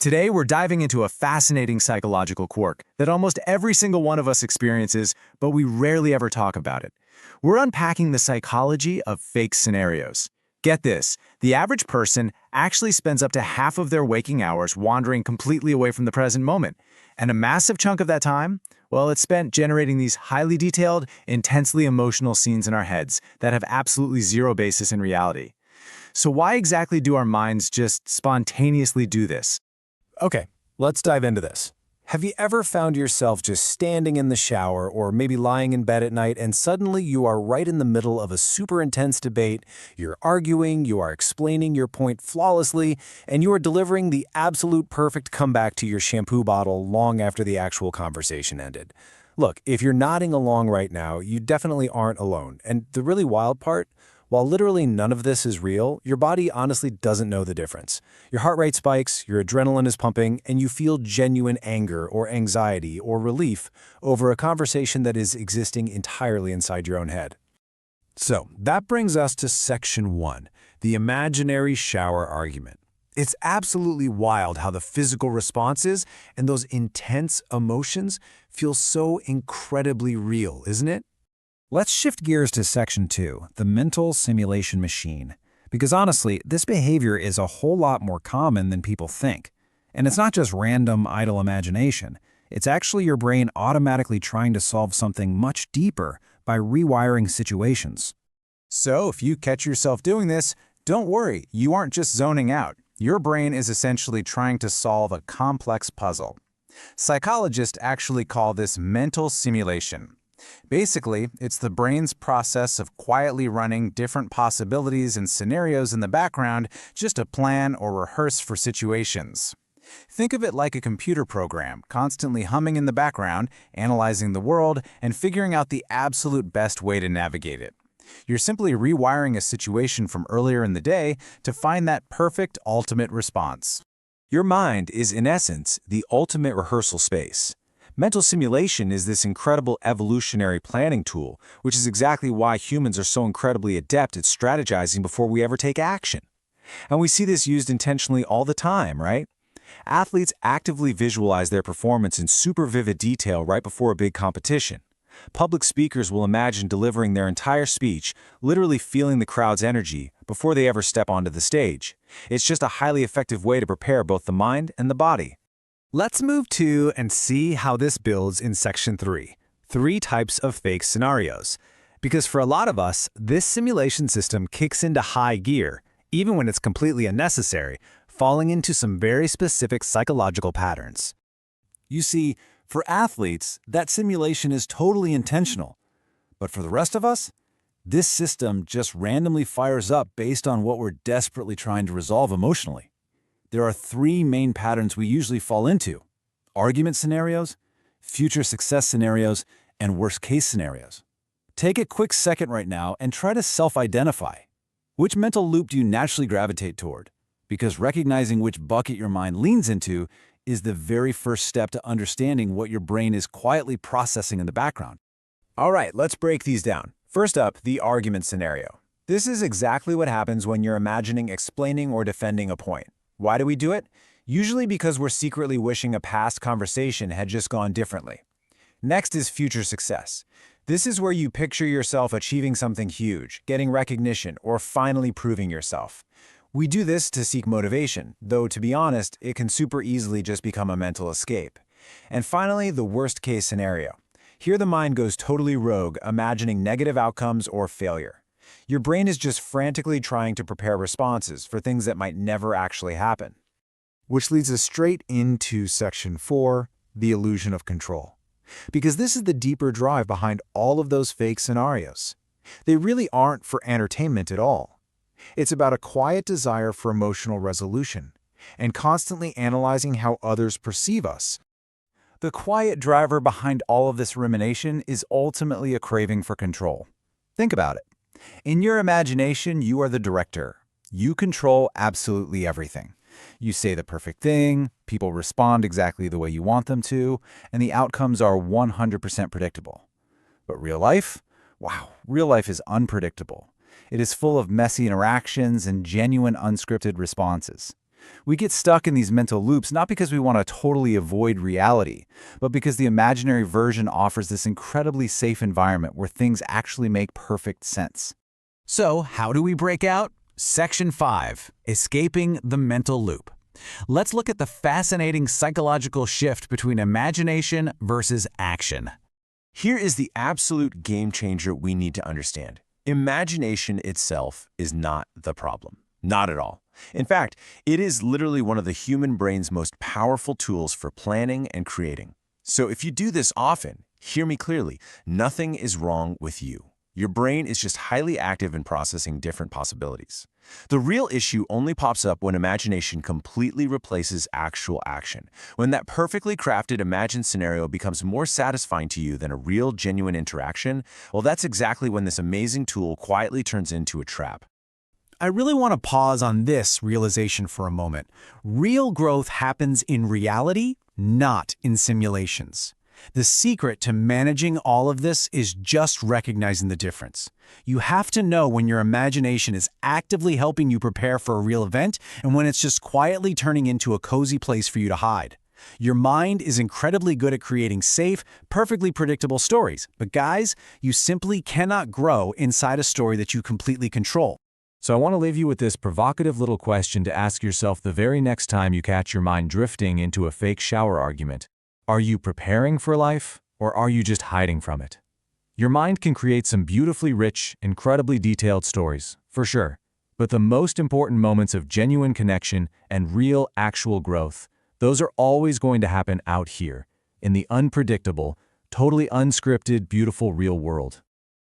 Today, we're diving into a fascinating psychological quirk that almost every single one of us experiences, but we rarely ever talk about it. We're unpacking the psychology of fake scenarios. Get this, the average person actually spends up to half of their waking hours wandering completely away from the present moment. And a massive chunk of that time, well, it's spent generating these highly detailed, intensely emotional scenes in our heads that have absolutely zero basis in reality. So why exactly do our minds just spontaneously do this? Okay, let's dive into this. Have you ever found yourself just standing in the shower or maybe lying in bed at night and suddenly you are right in the middle of a super intense debate, you're arguing, you are explaining your point flawlessly, and you are delivering the absolute perfect comeback to your shampoo bottle long after the actual conversation ended? Look, if you're nodding along right now, you definitely aren't alone. And the really wild part? While literally none of this is real, your body honestly doesn't know the difference. Your heart rate spikes, your adrenaline is pumping, and you feel genuine anger or anxiety or relief over a conversation that is existing entirely inside your own head. So, that brings us to Section 1, the imaginary shower argument. It's absolutely wild how the physical responses and those intense emotions feel so incredibly real, isn't it? Let's shift gears to Section 2, the mental simulation machine. Because honestly, this behavior is a whole lot more common than people think. And it's not just random, idle imagination. It's actually your brain automatically trying to solve something much deeper by rewiring situations. So if you catch yourself doing this, don't worry, you aren't just zoning out. Your brain is essentially trying to solve a complex puzzle. Psychologists actually call this mental simulation. Basically, it's the brain's process of quietly running different possibilities and scenarios in the background just to plan or rehearse for situations. Think of it like a computer program, constantly humming in the background, analyzing the world, and figuring out the absolute best way to navigate it. You're simply rewiring a situation from earlier in the day to find that perfect ultimate response. Your mind is, in essence, the ultimate rehearsal space. Mental simulation is this incredible evolutionary planning tool, which is exactly why humans are so incredibly adept at strategizing before we ever take action. And we see this used intentionally all the time, right? Athletes actively visualize their performance in super vivid detail right before a big competition. Public speakers will imagine delivering their entire speech, literally feeling the crowd's energy, before they ever step onto the stage. It's just a highly effective way to prepare both the mind and the body. Let's move to and see how this builds in Section 3, 3 types of fake scenarios. Because for a lot of us, this simulation system kicks into high gear, even when it's completely unnecessary, falling into some very specific psychological patterns. You see, for athletes, that simulation is totally intentional. But for the rest of us, this system just randomly fires up based on what we're desperately trying to resolve emotionally. There are 3 main patterns we usually fall into: argument scenarios, future success scenarios, and worst-case scenarios. Take a quick second right now and try to self-identify. Which mental loop do you naturally gravitate toward? Because recognizing which bucket your mind leans into is the very first step to understanding what your brain is quietly processing in the background. All right, let's break these down. First up, the argument scenario. This is exactly what happens when you're imagining explaining or defending a point. Why do we do it? Usually because we're secretly wishing a past conversation had just gone differently. Next is future success. This is where you picture yourself achieving something huge, getting recognition, or finally proving yourself. We do this to seek motivation, though to be honest, it can super easily just become a mental escape. And finally, the worst-case scenario. Here the mind goes totally rogue, imagining negative outcomes or failure. Your brain is just frantically trying to prepare responses for things that might never actually happen. Which leads us straight into Section 4, the illusion of control. Because this is the deeper drive behind all of those fake scenarios. They really aren't for entertainment at all. It's about a quiet desire for emotional resolution and constantly analyzing how others perceive us. The quiet driver behind all of this rumination is ultimately a craving for control. Think about it. In your imagination, you are the director. You control absolutely everything. You say the perfect thing, people respond exactly the way you want them to, and the outcomes are 100% predictable. But real life? Wow, real life is unpredictable. It is full of messy interactions and genuine unscripted responses. We get stuck in these mental loops not because we want to totally avoid reality, but because the imaginary version offers this incredibly safe environment where things actually make perfect sense. So, how do we break out? Section 5. Escaping the mental loop. Let's look at the fascinating psychological shift between imagination versus action. Here is the absolute game changer we need to understand. Imagination itself is not the problem. Not at all. In fact, it is literally one of the human brain's most powerful tools for planning and creating. So if you do this often, hear me clearly, nothing is wrong with you. Your brain is just highly active in processing different possibilities. The real issue only pops up when imagination completely replaces actual action, when that perfectly crafted imagined scenario becomes more satisfying to you than a real, genuine interaction. Well, that's exactly when this amazing tool quietly turns into a trap. I really want to pause on this realization for a moment. Real growth happens in reality, not in simulations. The secret to managing all of this is just recognizing the difference. You have to know when your imagination is actively helping you prepare for a real event and when it's just quietly turning into a cozy place for you to hide. Your mind is incredibly good at creating safe, perfectly predictable stories. But guys, you simply cannot grow inside a story that you completely control. So I want to leave you with this provocative little question to ask yourself the very next time you catch your mind drifting into a fake shower argument. Are you preparing for life, or are you just hiding from it? Your mind can create some beautifully rich, incredibly detailed stories, for sure. But the most important moments of genuine connection and real, actual growth, those are always going to happen out here, in the unpredictable, totally unscripted, beautiful real world.